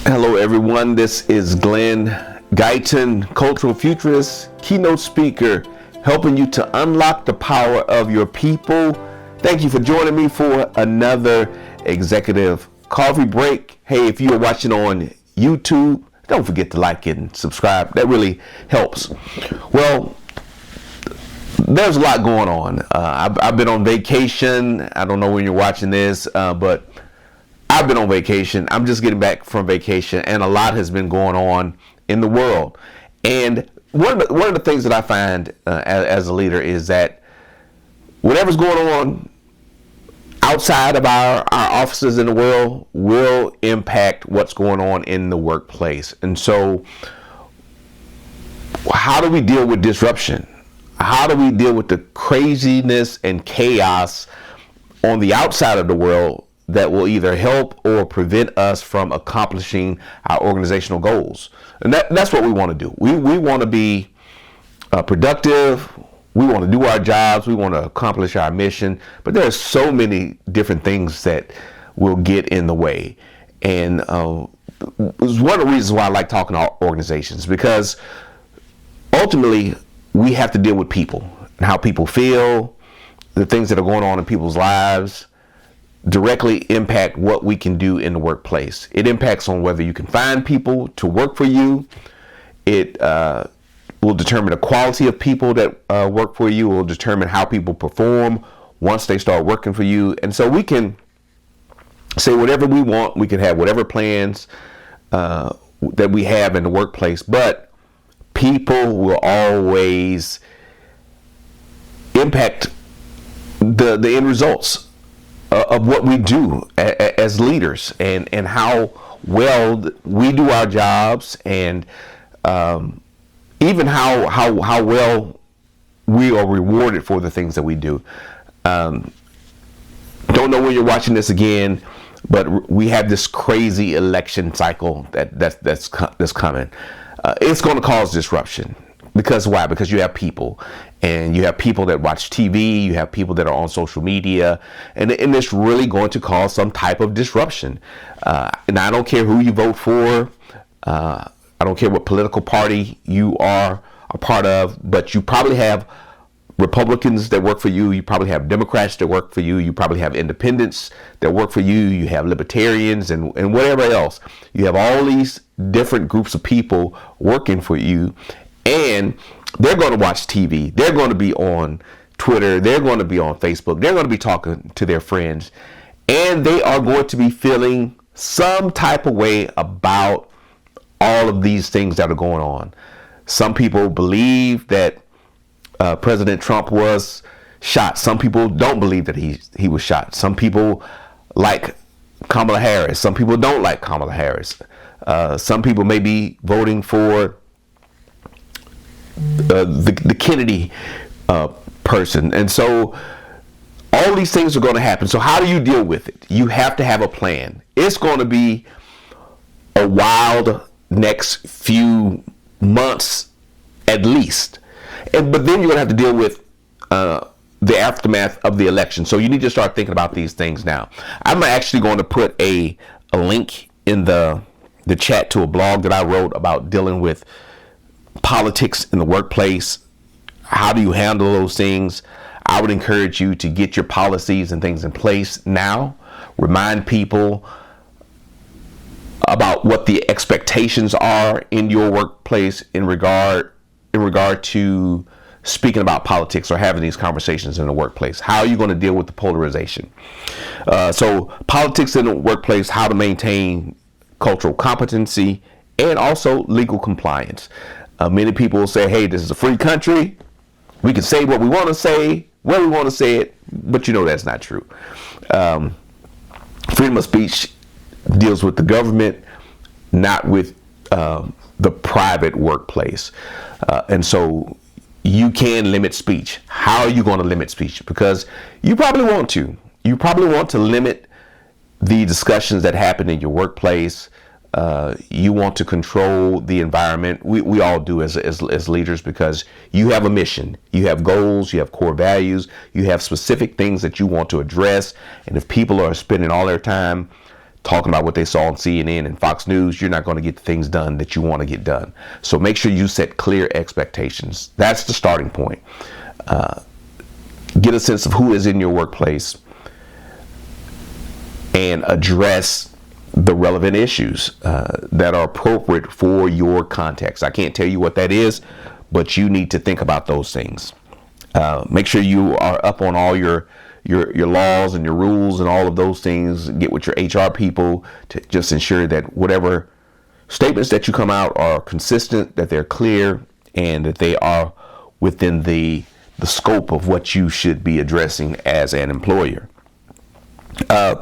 Hello, everyone. This is Glen, Guyton, cultural futurist, keynote speaker, helping you to unlock the power of your people. Thank you for joining me for another executive coffee break. Hey, if you are watching on YouTube, don't forget to like and subscribe. That really helps. Well, there's a lot going on. I've been on vacation. I don't know when you're watching this, but I've been on vacation. I'm just getting back from vacation, and a lot has been going on in the world. And one of the things that I find as a leader is that whatever's going on outside of our offices in the world will impact what's going on in the workplace. And so how do we deal with disruption? How do we deal with the craziness and chaos on the outside of the world that will either help or prevent us from accomplishing our organizational goals? And that's what we want to do. We want to be productive. We want to do our jobs. We want to accomplish our mission. But there are so many different things that will get in the way. And it's one of the reasons why I like talking to organizations, because ultimately we have to deal with people and how people feel. The things that are going on in people's lives directly impact what we can do in the workplace. It impacts on whether you can find people to work for you. It will determine the quality of people that work for you. It will determine how people perform once they start working for you. And so we can say whatever we want. We can have whatever plans that we have in the workplace, but people will always impact the end results of what we do as leaders, and how well we do our jobs, and even how well we are rewarded for the things that we do. Don't know when you're watching this again, but we have this crazy election cycle that's coming. It's going to cause disruption. Because why? Because you have people, and you have people that watch TV, you have people that are on social media, and it's really going to cause some type of disruption. And I don't care who you vote for. I don't care what political party you are a part of, but you probably have Republicans that work for you. You probably have Democrats that work for you. You probably have independents that work for you. You have libertarians and whatever else. You have all these different groups of people working for you. And they're going to watch TV. They're going to be on Twitter. They're going to be on Facebook. They're going to be talking to their friends. And they are going to be feeling some type of way about all of these things that are going on. Some people believe that President Trump was shot. Some people don't believe that he was shot. Some people like Kamala Harris. Some people don't like Kamala Harris. Some people may be voting for the Kennedy person. And so all these things are going to happen. So how do you deal with it? You have to have a plan. It's going to be a wild next few months at least. But then you're going to have to deal with the aftermath of the election. So you need to start thinking about these things now. I'm actually going to put a link in the chat to a blog that I wrote about dealing with politics in the workplace. How do you handle those things? I would encourage you to get your policies and things in place now. Remind people about what the expectations are in your workplace in regard to speaking about politics or having these conversations in the workplace. How are you going to deal with the polarization? So politics in the workplace, how to maintain cultural competency and also legal compliance. Many people will say, hey, this is a free country. We can say what we want to say, when we want to say it, but you know that's not true. Freedom of speech deals with the government, not with the private workplace. And so you can limit speech. How are you going to limit speech? Because you probably want to. You probably want to limit the discussions that happen in your workplace. You want to control the environment. We all do as leaders, because you have a mission, you have goals, you have core values, you have specific things that you want to address. And if people are spending all their time talking about what they saw on CNN and Fox News, you're not going to get the things done that you want to get done. So make sure you set clear expectations. That's the starting point. Get a sense of who is in your workplace and address the relevant issues that are appropriate for your context. I can't tell you what that is, but you need to think about those things. Make sure you are up on all your laws and your rules and all of those things. Get with your HR people to just ensure that whatever statements that you come out are consistent, that they're clear, and that they are within the scope of what you should be addressing as an employer.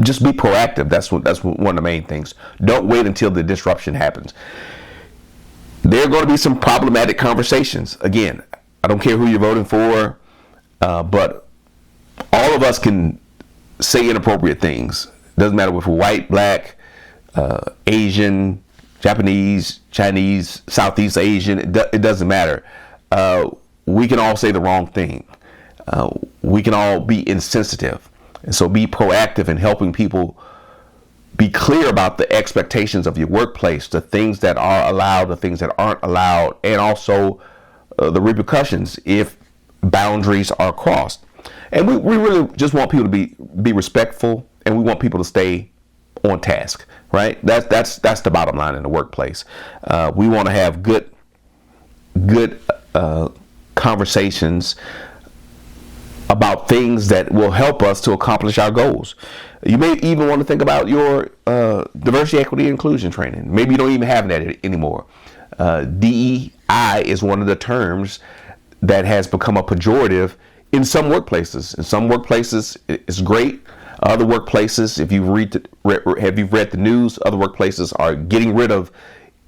Just be proactive. That's one of the main things. Don't wait until the disruption happens. There are going to be some problematic conversations. Again, I don't care who you're voting for, but all of us can say inappropriate things. Doesn't matter if we're white, black, Asian, Japanese, Chinese, Southeast Asian. It doesn't matter. We can all say the wrong thing. We can all be insensitive. And so be proactive in helping people be clear about the expectations of your workplace, the things that are allowed, the things that aren't allowed, and also the repercussions if boundaries are crossed. And we really just want people to be respectful, and we want people to stay on task, right? That's the bottom line in the workplace. We want to have good conversations about things that will help us to accomplish our goals. You may even want to think about your diversity, equity, and inclusion training. Maybe you don't even have that anymore. DEI is one of the terms that has become a pejorative in some workplaces. In some workplaces, it's great. Other workplaces, if you've read the news, other workplaces are getting rid of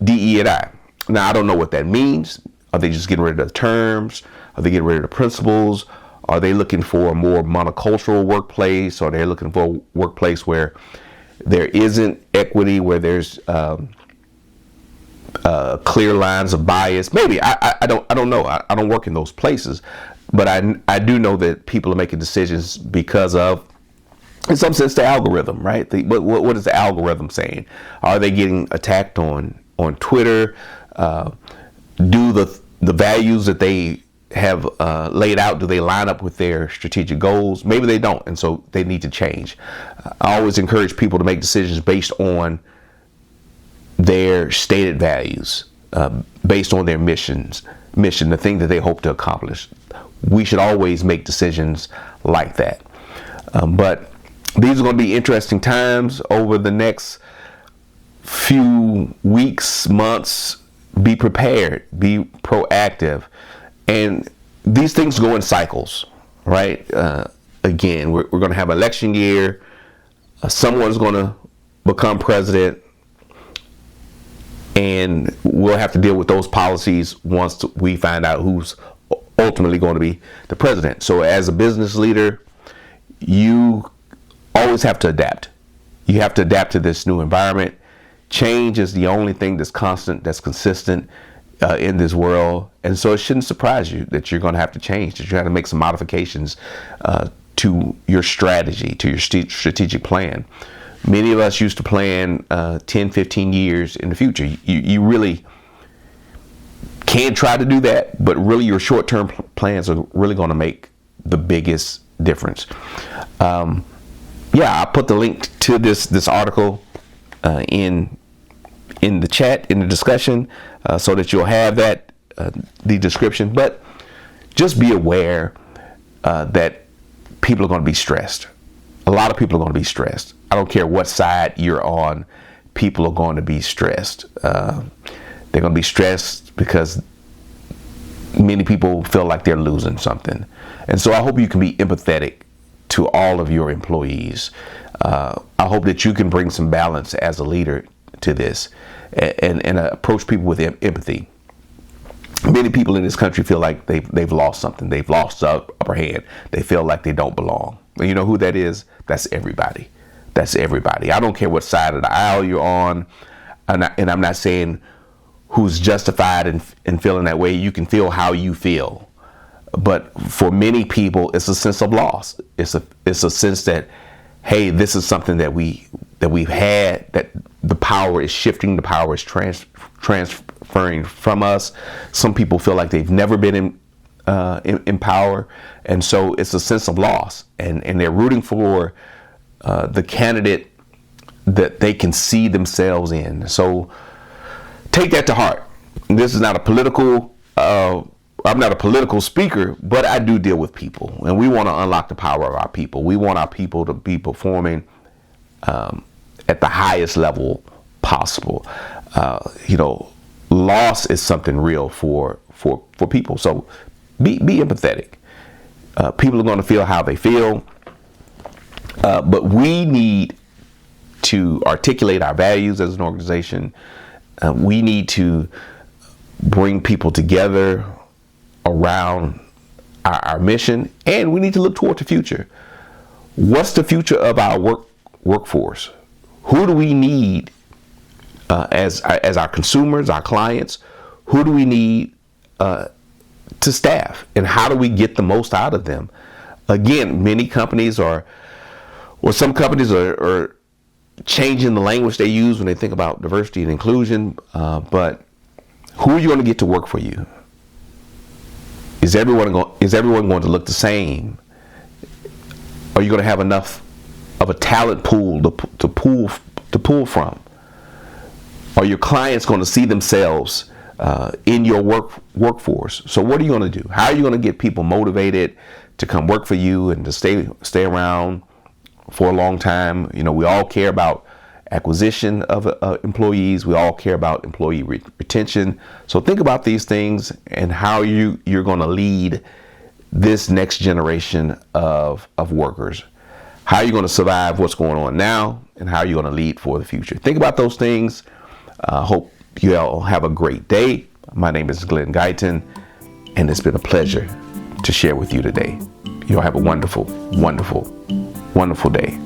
DE&I. Now, I don't know what that means. Are they just getting rid of the terms? Are they getting rid of the principles? Are they looking for a more monocultural workplace? Or are they looking for a workplace where there isn't equity, where there's clear lines of bias? Maybe. I don't know. I don't work in those places, but I do know that people are making decisions because of, in some sense, the algorithm, right? What is the algorithm saying? Are they getting attacked on Twitter? Do the values that they have laid out, do they line up with their strategic goals? Maybe they don't, and so they need to change. I always encourage people to make decisions based on their stated values, based on their mission, the thing that they hope to accomplish. We should always make decisions like that. But these are going to be interesting times over the next few weeks, months. Be prepared, be proactive. And these things go in cycles, right? Again, we're going to have election year. Someone's going to become president, and we'll have to deal with those policies once we find out who's ultimately going to be the president. So as a business leader, you always have to adapt. You have to adapt to this new environment. Change is the only thing that's constant, that's consistent in this world. And so it shouldn't surprise you that you're going to have to change, that you have to make some modifications to your strategy, to your strategic plan. Many of us used to plan 10, 15 years in the future. You really can try to do that, but really your short-term plans are really going to make the biggest difference. I put the link to this article in the chat, in the discussion, so that you'll have that, the description. But just be aware that people are going to be stressed. A lot of people are going to be stressed. I don't care what side you're on. People are going to be stressed. They're going to be stressed because many people feel like they're losing something. And so I hope you can be empathetic to all of your employees. I hope that you can bring some balance as a leader to this and approach people with empathy. Many people in this country feel like they've lost something. They've lost the upper hand. They feel like they don't belong. And you know who that is? That's everybody. That's everybody. I don't care what side of the aisle you're on. And I'm not saying who's justified in feeling that way. You can feel how you feel. But for many people, it's a sense of loss. It's a sense that, hey, this is something that we that we've had, that the power is shifting, the power is transferring from us. Some people feel like they've never been in power, and so it's a sense of loss, and they're rooting for the candidate that they can see themselves in. So take that to heart. This is not a political, I'm not a political speaker, but I do deal with people, and we want to unlock the power of our people. We want our people to be performing at the highest level possible. Loss is something real for people. So be empathetic. People are going to feel how they feel, but we need to articulate our values as an organization. We need to bring people together around our mission, and we need to look toward the future. What's the future of our workforce? Who do we need as our consumers, our clients? Who do we need to staff, and how do we get the most out of them? Again, many companies some companies are changing the language they use when they think about diversity and inclusion, but who are you going to get to work for you? Is everyone going to look the same? Are you going to have enough of a talent pool to pull from? Are your clients going to see themselves in your workforce? So what are you going to do? How are you going to get people motivated to come work for you and to stay around for a long time? We all care about acquisition of employees. We all care about employee retention. So think about these things and how you're going to lead this next generation of workers. How are you going to survive what's going on now, and how are you going to lead for the future? Think about those things. Hope you all have a great day. My name is Glen Guyton, and it's been a pleasure to share with you today. You all have a wonderful, wonderful, wonderful day.